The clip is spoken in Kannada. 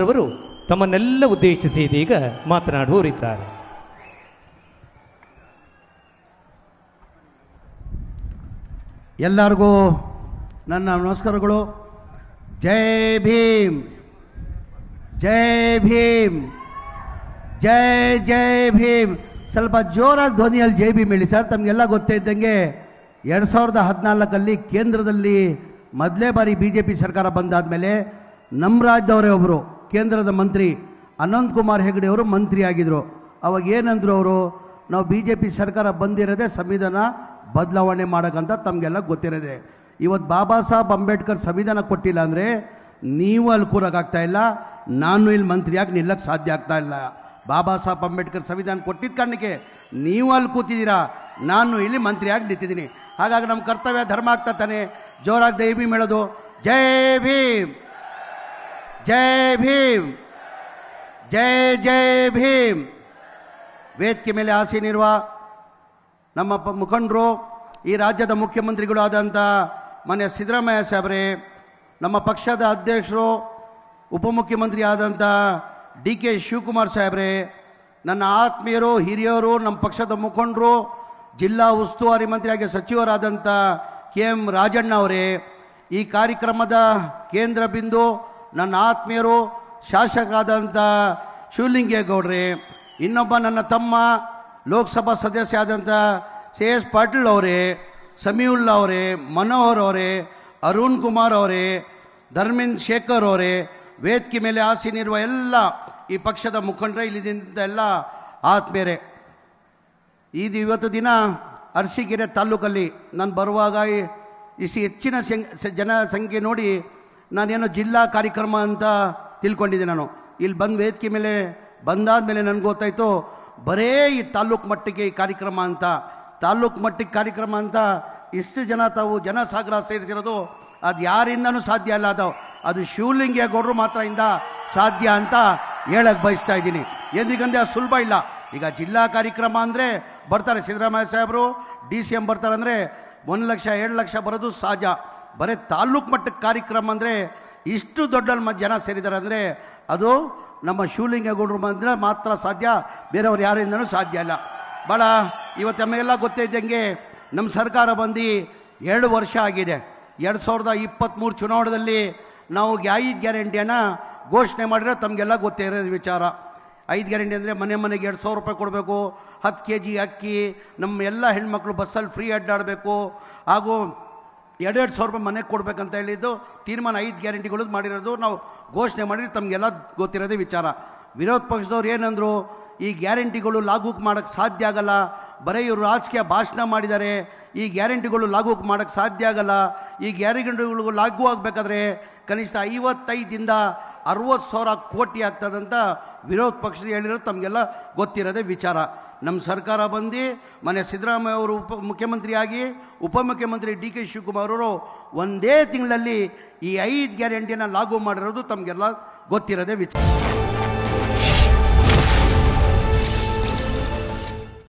ರವರು ತಮ್ಮನ್ನೆಲ್ಲ ಉದ್ದೇಶಿಸಿ ಇದೀಗ ಮಾತನಾಡುವರಿದ್ದಾರೆ. ಎಲ್ಲರಿಗೂ ನನ್ನ ನಮಸ್ಕಾರಗಳು. ಜೈ ಭೀಮ್, ಜೈ ಭೀಮ್, ಜೈ ಜೈ ಭೀಮ್. ಸ್ವಲ್ಪ ಜೋರಾಗಿ ಧ್ವನಿಯಲ್ಲಿ ಜೈ ಭೀಮ್ ಹೇಳಿ ಸರ್. ತಮಗೆಲ್ಲ ಗೊತ್ತೇ ಇದ್ದಂಗೆ 2014 ಕೇಂದ್ರದಲ್ಲಿ ಮೊದಲೇ ಬಾರಿ BJP ಸರ್ಕಾರ ಬಂದಾದಮೇಲೆ ನಮ್ಮ ರಾಜ್ಯದವರೇ ಒಬ್ಬರು ಕೇಂದ್ರದ ಮಂತ್ರಿ ಅನಂತ್ ಕುಮಾರ್ ಹೆಗಡೆ ಅವರು ಮಂತ್ರಿ ಆಗಿದ್ದರು. ಅವಾಗ ಏನಂದ್ರು ಅವರು, ನಾವು BJP ಸರ್ಕಾರ ಬಂದಿರೋದೇ ಸಂವಿಧಾನ ಬದಲಾವಣೆ ಮಾಡೋಕ್ಕಂತ. ತಮಗೆಲ್ಲ ಗೊತ್ತಿರೋದೆ. ಇವತ್ತು ಬಾಬಾ ಸಾಹೇಬ್ ಅಂಬೇಡ್ಕರ್ ಸಂವಿಧಾನ ಕೊಟ್ಟಿಲ್ಲ ಅಂದರೆ ನೀವು ಅಲ್ಲಿ ಕೂರೋಕ್ಕಾಗ್ತಾಯಿಲ್ಲ, ನಾನು ಇಲ್ಲಿ ಮಂತ್ರಿಯಾಗಿ ನಿಲ್ಲಕ್ಕೆ ಸಾಧ್ಯ ಆಗ್ತಾ ಇಲ್ಲ. ಬಾಬಾ ಸಾಹೇಬ್ ಅಂಬೇಡ್ಕರ್ ಸಂವಿಧಾನ ಕೊಟ್ಟಿದ್ದ ಕಾರಣಕ್ಕೆ ನೀವು ಅಲ್ಲಿ ಕೂತಿದ್ದೀರಾ, ನಾನು ಇಲ್ಲಿ ಮಂತ್ರಿಯಾಗಿ ನಿಂತಿದ್ದೀನಿ. ಹಾಗಾಗಿ ನಮ್ಮ ಕರ್ತವ್ಯ ಧರ್ಮ ಆಗ್ತಾ ತಾನೆ ಜೋರಾಗಿ ಜೈ ಭೀಮ್ ಹೇಳೋದು. ಜೈ ಭೀಮ್, ಜೈ ಭೀಮ್, ಜೈ ಜೈ ಭೀಮ್. ವೇದಿಕೆ ಮೇಲೆ ಆಸೀನಿರುವ ನಮ್ಮ ಮುಖಂಡರು, ಈ ರಾಜ್ಯದ ಮುಖ್ಯಮಂತ್ರಿಗಳು ಆದಂಥ ಮಾನ್ಯ ಸಿದ್ದರಾಮಯ್ಯ ಸಾಹೇಬ್ರೆ, ನಮ್ಮ ಪಕ್ಷದ ಅಧ್ಯಕ್ಷರು ಉಪಮುಖ್ಯಮಂತ್ರಿ ಆದಂಥ DK ಶಿವಕುಮಾರ್ ಸಾಹೇಬ್ರೆ, ನನ್ನ ಆತ್ಮೀಯರು, ಹಿರಿಯರು, ನಮ್ಮ ಪಕ್ಷದ ಮುಖಂಡರು, ಜಿಲ್ಲಾ ಉಸ್ತುವಾರಿ ಮಂತ್ರಿಯಾಗಿ ಸಚಿವರಾದಂಥ KM ರಾಜಣ್ಣ ಅವರೇ, ಈ ಕಾರ್ಯಕ್ರಮದ ಕೇಂದ್ರ ಬಿಂದು ನನ್ನ ಆತ್ಮೀಯರು ಶಾಸಕರಾದಂಥ ಶಿವಲಿಂಗೇಗೌಡ್ರೆ, ಇನ್ನೊಬ್ಬ ನನ್ನ ತಮ್ಮ ಲೋಕಸಭಾ ಸದಸ್ಯ ಆದಂಥ CS ಪಾಟೀಲ್ ಅವರೇ, ಸಮೀವುಲ್ಲಾ ಅವರೇ, ಮನೋಹರ್ ಅವರೇ, ಅರುಣ್ ಕುಮಾರ್ ಅವರೇ, ಧರ್ಮೇಂದ್ರ ಶೇಖರ್ ಅವರೇ, ವೇದಿಕೆ ಮೇಲೆ ಆಸೀನಿರುವ ಎಲ್ಲ ಈ ಪಕ್ಷದ ಮುಖಂಡರೇ, ಇಲ್ಲಿದ್ದ ಎಲ್ಲ ಆತ್ಮೀಯರೇ, ಇವತ್ತು ದಿನ ಅರಸೀಕೆರೆ ತಾಲೂಕಲ್ಲಿ ನಾನು ಬರುವಾಗ ಹೆಚ್ಚಿನ ಜನ ಸಂಖ್ಯೆ ನೋಡಿ ನಾನೇನೋ ಜಿಲ್ಲಾ ಕಾರ್ಯಕ್ರಮ ಅಂತ ತಿಳ್ಕೊಂಡಿದ್ದೆ. ನಾನು ಇಲ್ಲಿ ಬಂದು ವೇದಿಕೆ ಮೇಲೆ ಬಂದಾದ ಮೇಲೆ ನನಗೆ ಗೊತ್ತಾಯಿತು ಬರೇ ಈ ತಾಲೂಕು ಮಟ್ಟಿಗೆ ಈ ಕಾರ್ಯಕ್ರಮ ಅಂತ, ತಾಲೂಕು ಮಟ್ಟಿಗೆ ಕಾರ್ಯಕ್ರಮ ಅಂತ ಇಷ್ಟು ಜನ ತಾವು ಜನಸಾಗರ ಸೇರಿಸಿರೋದು ಅದು ಯಾರಿಂದನೂ ಸಾಧ್ಯ ಅಲ್ಲ. ಅದು ಶಿವಲಿಂಗೇಗೌಡರು ಮಾತ್ರ ಇಂದ ಸಾಧ್ಯ ಅಂತ ಹೇಳಕ್ಕೆ ಬಯಸ್ತಾ ಇದ್ದೀನಿ. ಎಂದಿಗಂದ್ರೆ ಅದು ಸುಲಭ ಇಲ್ಲ. ಈಗ ಜಿಲ್ಲಾ ಕಾರ್ಯಕ್ರಮ ಅಂದರೆ ಬರ್ತಾರೆ ಸಿದ್ದರಾಮಯ್ಯ ಸಾಹೇಬರು, DCM ಬರ್ತಾರೆ ಅಂದರೆ 1 ಲಕ್ಷ 2 ಲಕ್ಷ ಬರೋದು ಸಹಜ. ಬರೀ ತಾಲೂಕು ಮಟ್ಟಕ್ಕೆ ಕಾರ್ಯಕ್ರಮ ಅಂದರೆ ಇಷ್ಟು ದೊಡ್ಡ ಜನ ಸೇರಿದ್ದಾರೆ ಅಂದರೆ ಅದು ನಮ್ಮ ಶಿವಲಿಂಗೇಗೌಡರು ಮಾತ್ರ ಸಾಧ್ಯ, ಬೇರೆಯವ್ರು ಯಾರಿಂದನೂ ಸಾಧ್ಯ ಇಲ್ಲ. ಭಾಳ ಇವತ್ತು ನಮಗೆಲ್ಲ ಗೊತ್ತೇ ಇದ್ದಂಗೆ ನಮ್ಮ ಸರ್ಕಾರ ಬಂದು 2 ವರ್ಷ ಆಗಿದೆ. 2023 ಚುನಾವಣೆಯಲ್ಲಿ ನಾವು 5 ಗ್ಯಾರಂಟಿಯನ್ನು ಘೋಷಣೆ ಮಾಡಿರೋ ತಮಗೆಲ್ಲ ಗೊತ್ತೇ ಇರೋದು ವಿಚಾರ. 5 ಗ್ಯಾರಂಟಿ ಅಂದರೆ ಮನೆ ಮನೆಗೆ 2,000 ರೂಪಾಯಿ ಕೊಡಬೇಕು, 10 kg ಅಕ್ಕಿ, ನಮ್ಮ ಎಲ್ಲ ಹೆಣ್ಮಕ್ಳು ಬಸ್ಸಲ್ಲಿ ಫ್ರೀ ಅಡ್ಡಾಡಬೇಕು, ಹಾಗೂ 2,000 ರೂಪಾಯಿ ಮನೆಗೆ ಕೊಡಬೇಕಂತ ಹೇಳಿದ್ದು ತೀರ್ಮಾನ 5 ಗ್ಯಾರಂಟಿಗಳು ಮಾಡಿರೋದು ನಾವು ಘೋಷಣೆ ಮಾಡಿದ್ರೆ ತಮಗೆಲ್ಲ ಗೊತ್ತಿರೋದೇ ವಿಚಾರ. ವಿರೋಧ ಪಕ್ಷದವ್ರು ಏನಂದರು, ಈ ಗ್ಯಾರಂಟಿಗಳು ಲಾಗು ಮಾಡೋಕ್ಕೆ ಸಾಧ್ಯ ಆಗಲ್ಲ, ಬರೀ ಇವರು ರಾಜಕೀಯ ಭಾಷಣ ಮಾಡಿದ್ದಾರೆ, ಈ ಗ್ಯಾರಂಟಿಗಳು ಲಾಗು ಮಾಡೋಕ್ಕೆ ಸಾಧ್ಯ ಆಗಲ್ಲ, ಈ ಗ್ಯಾರಂಟಿಗಳು ಲಾಗು ಆಗಬೇಕಾದ್ರೆ ಕನಿಷ್ಠ 55ರಿಂದ 60,000 ಕೋಟಿ ಆಗ್ತದಂತ ವಿರೋಧ ಪಕ್ಷದ ಹೇಳಿರೋದು ತಮಗೆಲ್ಲ ಗೊತ್ತಿರೋದೇ ವಿಚಾರ. ನಮ್ಮ ಸರ್ಕಾರ ಬಂದು ಮನೆ ಸಿದ್ದರಾಮಯ್ಯ ಅವರು ಮುಖ್ಯಮಂತ್ರಿಯಾಗಿ ಉಪಮುಖ್ಯಮಂತ್ರಿ DK ಶಿವಕುಮಾರ್ ಅವರು ಒಂದೇ ತಿಂಗಳಲ್ಲಿ ಈ 5 ಗ್ಯಾರಂಟಿಯನ್ನು ಲಾಗು ಮಾಡಿರೋದು ತಮಗೆಲ್ಲ ಗೊತ್ತಿರೋದೇ ವಿಚಾರ.